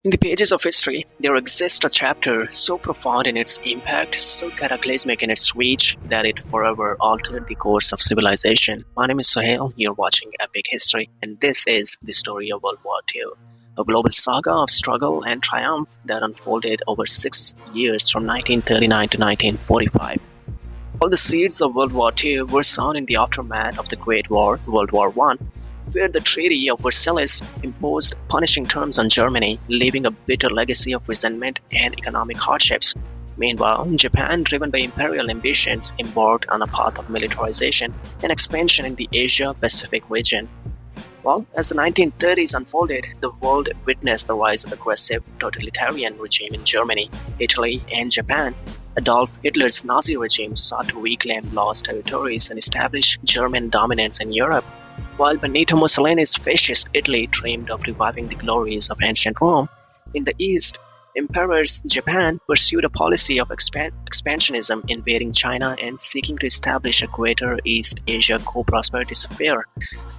In the pages of history, there exists a chapter so profound in its impact, so cataclysmic in its reach, that it forever altered the course of civilization. My name is Sohail, you're watching Epic History, and this is the story of World War II, a global saga of struggle and triumph that unfolded over 6 years from 1939 to 1945. All the seeds of World War II were sown in the aftermath of the Great War, World War I, where the Treaty of Versailles imposed punishing terms on Germany, leaving a bitter legacy of resentment and economic hardships. Meanwhile, Japan, driven by imperial ambitions, embarked on a path of militarization and expansion in the Asia-Pacific region. Well, as the 1930s unfolded, the world witnessed the rise of aggressive totalitarian regime in Germany, Italy, and Japan. Adolf Hitler's Nazi regime sought to reclaim lost territories and establish German dominance in Europe, while Benito Mussolini's fascist Italy dreamed of reviving the glories of ancient Rome. In the East, Emperor's Japan pursued a policy of expansionism, invading China and seeking to establish a greater East Asia co-prosperity sphere.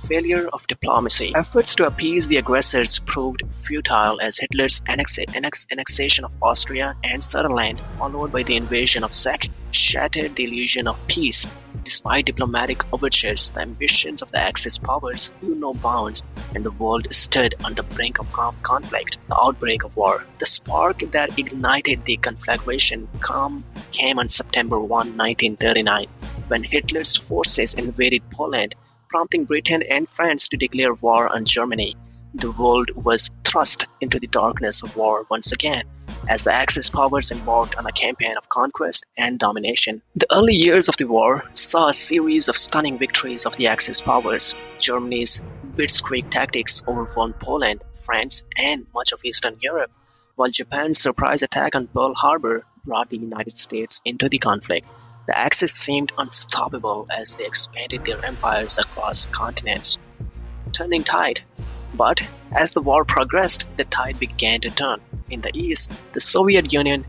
Failure of diplomacy. Efforts to appease the aggressors proved futile as Hitler's annexation of Austria and Sutherland, followed by the invasion of Czech, shattered the illusion of peace. Despite diplomatic overtures, the ambitions of the Axis powers knew no bounds, and the world stood on the brink of conflict, the outbreak of war. The spark that ignited the conflagration came on September 1, 1939, when Hitler's forces invaded Poland, prompting Britain and France to declare war on Germany. The world was thrust into the darkness of war once again, as the Axis powers embarked on a campaign of conquest and domination. The early years of the war saw a series of stunning victories of the Axis powers. Germany's blitzkrieg tactics overwhelmed Poland, France, and much of Eastern Europe, while Japan's surprise attack on Pearl Harbor brought the United States into the conflict. The Axis seemed unstoppable as they expanded their empires across continents, turning tide. But as the war progressed, the tide began to turn. In the East, the Soviet Union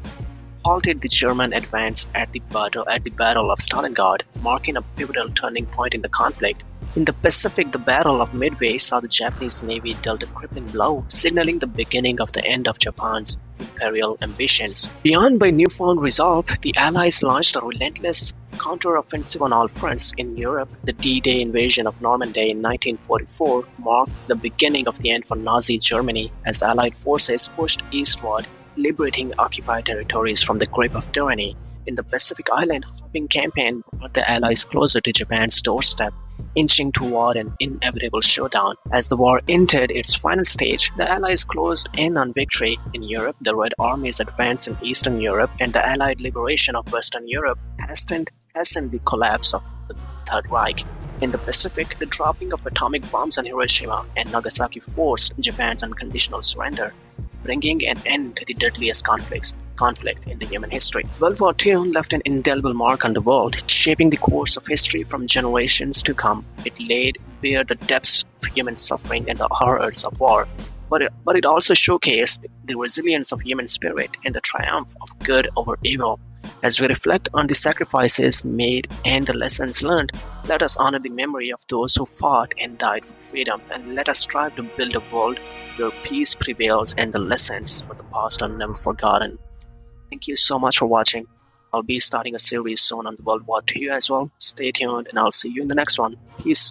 halted the German advance at the Battle of Stalingrad, marking a pivotal turning point in the conflict. In the Pacific, the Battle of Midway saw the Japanese Navy dealt a crippling blow, signaling the beginning of the end of Japan's imperial ambitions. Beyond by newfound resolve, the Allies launched a relentless counter-offensive on all fronts. In Europe, the D-Day invasion of Normandy in 1944 marked the beginning of the end for Nazi Germany as Allied forces pushed eastward, liberating occupied territories from the grip of tyranny. In the Pacific Island hopping campaign brought the Allies closer to Japan's doorstep, inching toward an inevitable showdown. As the war entered its final stage, the Allies closed in on victory. In Europe, the Red Army's advance in Eastern Europe and the Allied liberation of Western Europe hastened the collapse of the Third Reich. In the Pacific, the dropping of atomic bombs on Hiroshima and Nagasaki forced Japan's unconditional surrender, bringing an end to the deadliest conflict in the human history. World War II left an indelible mark on the world, shaping the course of history from generations to come. It laid bare the depths of human suffering and the horrors of war, but it also showcased the resilience of human spirit and the triumph of good over evil. As we reflect on the sacrifices made and the lessons learned, let us honor the memory of those who fought and died for freedom, and let us strive to build a world where peace prevails and the lessons for the past are never forgotten. Thank you so much for watching. I'll be starting a series soon on the World War II as well. Stay tuned and I'll see you in the next one. Peace.